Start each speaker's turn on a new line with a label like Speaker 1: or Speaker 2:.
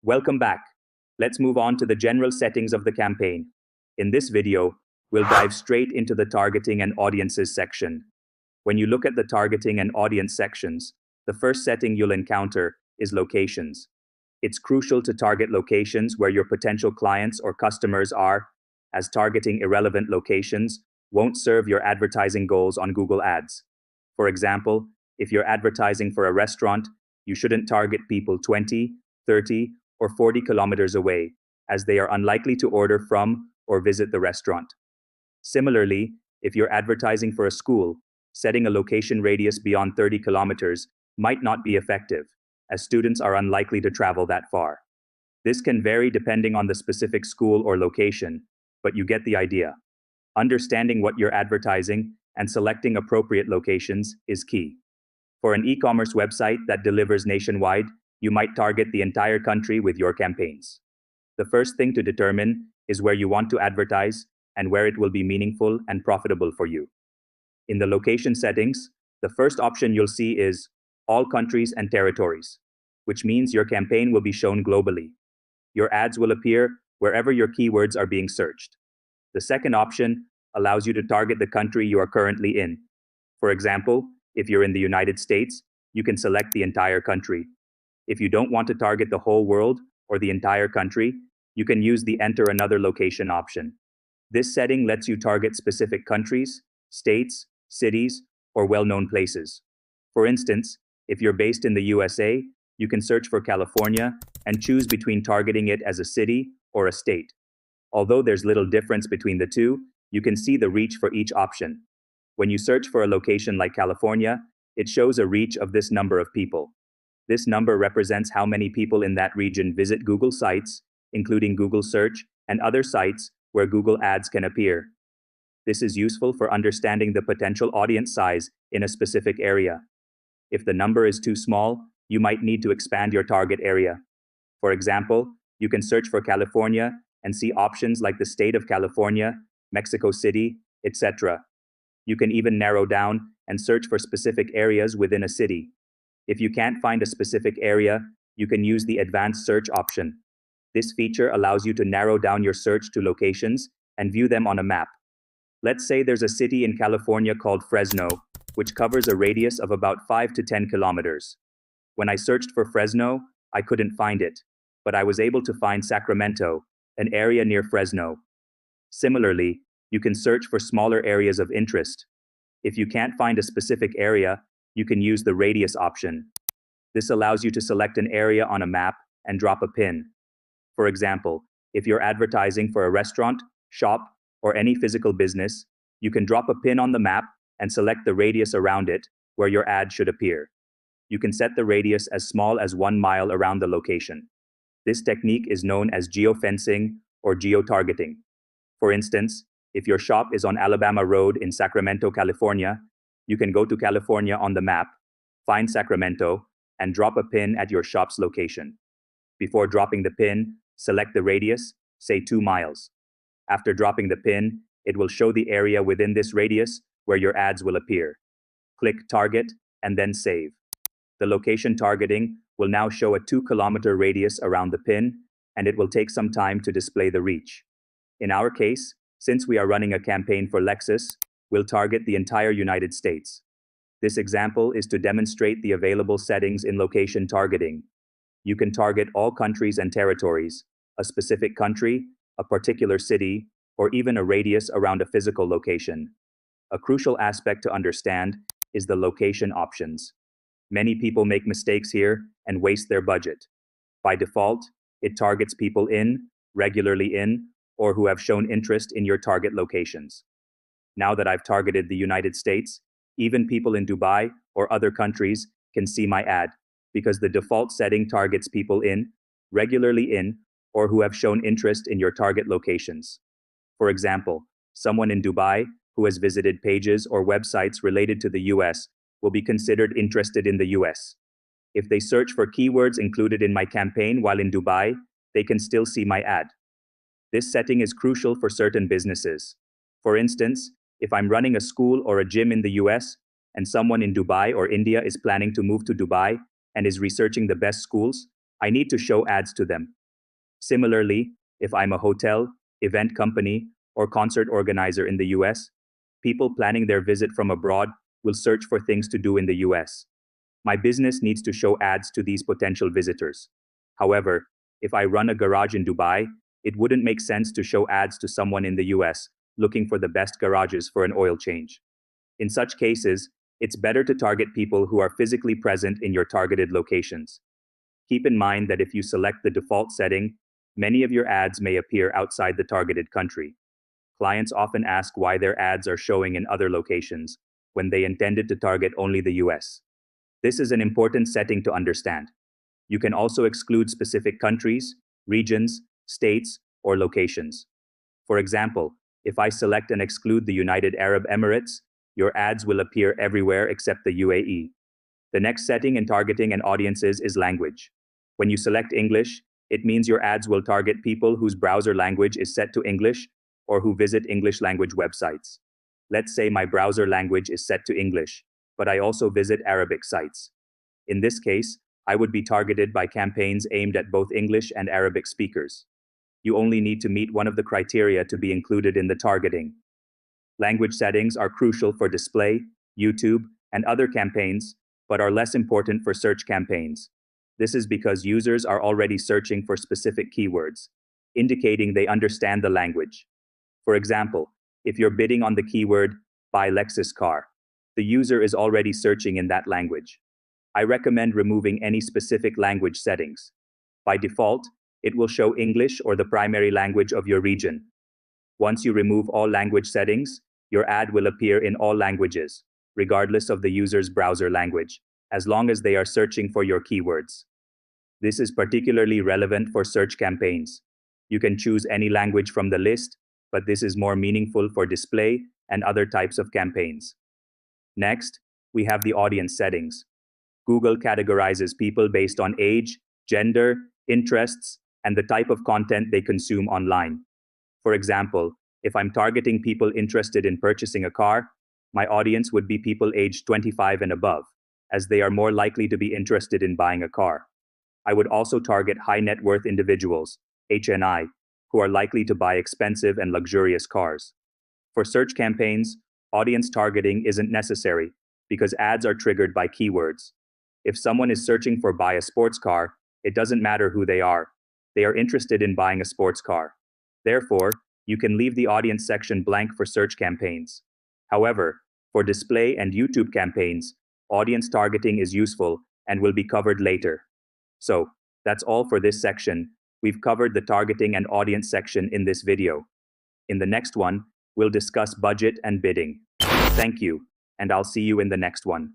Speaker 1: Welcome back. Let's move on to the general settings of the campaign. In this video, we'll dive straight into the targeting and audiences section. When you look at the targeting and audience sections, the first setting you'll encounter is locations. It's crucial to target locations where your potential clients or customers are, as targeting irrelevant locations won't serve your advertising goals on Google Ads. For example, if you're advertising for a restaurant, you shouldn't target people 20, 30, or 40 kilometers away, as they are unlikely to order from or visit the restaurant. Similarly, if you're advertising for a school, setting a location radius beyond 30 kilometers might not be effective, as students are unlikely to travel that far. This can vary depending on the specific school or location, but you get the idea. Understanding what you're advertising and selecting appropriate locations is key. For an e-commerce website that delivers nationwide, you might target the entire country with your campaigns. The first thing to determine is where you want to advertise and where it will be meaningful and profitable for you. In the location settings, the first option you'll see is all countries and territories, which means your campaign will be shown globally. Your ads will appear wherever your keywords are being searched. The second option allows you to target the country you are currently in. For example, if you're in the United States, you can select the entire country. If you don't want to target the whole world or the entire country, you can use the Enter Another Location option. This setting lets you target specific countries, states, cities, or well-known places. For instance, if you're based in the USA, you can search for California and choose between targeting it as a city or a state. Although there's little difference between the two, you can see the reach for each option. When you search for a location like California, it shows a reach of this number of people. This number represents how many people in that region visit Google sites, including Google Search and other sites where Google Ads can appear. This is useful for understanding the potential audience size in a specific area. If the number is too small, you might need to expand your target area. For example, you can search for California and see options like the state of California, Mexico City, etc. You can even narrow down and search for specific areas within a city. If you can't find a specific area, you can use the Advanced Search option. This feature allows you to narrow down your search to locations and view them on a map. Let's say there's a city in California called Fresno, which covers a radius of about 5 to 10 kilometers. When I searched for Fresno, I couldn't find it, but I was able to find Sacramento, an area near Fresno. Similarly, you can search for smaller areas of interest. If you can't find a specific area, you can use the radius option. This allows you to select an area on a map and drop a pin. For example, if you're advertising for a restaurant, shop, or any physical business, you can drop a pin on the map and select the radius around it where your ad should appear. You can set the radius as small as 1 mile around the location. This technique is known as geofencing or geotargeting. For instance, if your shop is on Alabama Road in Sacramento, California, you can go to California on the map, find Sacramento, and drop a pin at your shop's location. Before dropping the pin, select the radius, say 2 miles. After dropping the pin, it will show the area within this radius where your ads will appear. Click Target and then Save. The location targeting will now show a 2-kilometer radius around the pin, and it will take some time to display the reach. In our case, since we are running a campaign for Lexus, we'll target the entire United States. This example is to demonstrate the available settings in location targeting. You can target all countries and territories, a specific country, a particular city, or even a radius around a physical location. A crucial aspect to understand is the location options. Many people make mistakes here and waste their budget. By default, it targets people regularly in, or who have shown interest in your target locations. Now that I've targeted the United States, even people in Dubai or other countries can see my ad, because the default setting targets people regularly in, or who have shown interest in your target locations. For example, someone in Dubai who has visited pages or websites related to the US will be considered interested in the US. If they search for keywords included in my campaign while in Dubai, they can still see my ad. This setting is crucial for certain businesses. For instance, if I'm running a school or a gym in the US, and someone in Dubai or India is planning to move to Dubai and is researching the best schools, I need to show ads to them. Similarly, if I'm a hotel, event company, or concert organizer in the US, people planning their visit from abroad will search for things to do in the US. My business needs to show ads to these potential visitors. However, if I run a garage in Dubai, it wouldn't make sense to show ads to someone in the US looking for the best garages for an oil change. In such cases, it's better to target people who are physically present in your targeted locations. Keep in mind that if you select the default setting, many of your ads may appear outside the targeted country. Clients often ask why their ads are showing in other locations when they intended to target only the US. This is an important setting to understand. You can also exclude specific countries, regions, states, or locations. For example, if I select and exclude the United Arab Emirates, your ads will appear everywhere except the UAE. The next setting in targeting and audiences is language. When you select English, it means your ads will target people whose browser language is set to English or who visit English language websites. Let's say my browser language is set to English, but I also visit Arabic sites. In this case, I would be targeted by campaigns aimed at both English and Arabic speakers. You only need to meet one of the criteria to be included in the targeting. Language settings are crucial for display, YouTube, and other campaigns, but are less important for search campaigns. This is because users are already searching for specific keywords, indicating they understand the language. For example, if you're bidding on the keyword, buy Lexus car, the user is already searching in that language. I recommend removing any specific language settings. By default, it will show English or the primary language of your region. Once you remove all language settings, your ad will appear in all languages, regardless of the user's browser language, as long as they are searching for your keywords. This is particularly relevant for search campaigns. You can choose any language from the list, but this is more meaningful for display and other types of campaigns. Next, we have the audience settings. Google categorizes people based on age, gender, interests, and the type of content they consume online. For example, if I'm targeting people interested in purchasing a car, my audience would be people aged 25 and above, as they are more likely to be interested in buying a car. I would also target high net worth individuals, HNI, who are likely to buy expensive and luxurious cars. For search campaigns, audience targeting isn't necessary because ads are triggered by keywords. If someone is searching for buy a sports car, it doesn't matter who they are. They are interested in buying a sports car. Therefore, you can leave the audience section blank for search campaigns. However, for display and YouTube campaigns, audience targeting is useful and will be covered later. So, that's all for this section. We've covered the targeting and audience section in this video. In the next one, we'll discuss budget and bidding. Thank you, and I'll see you in the next one.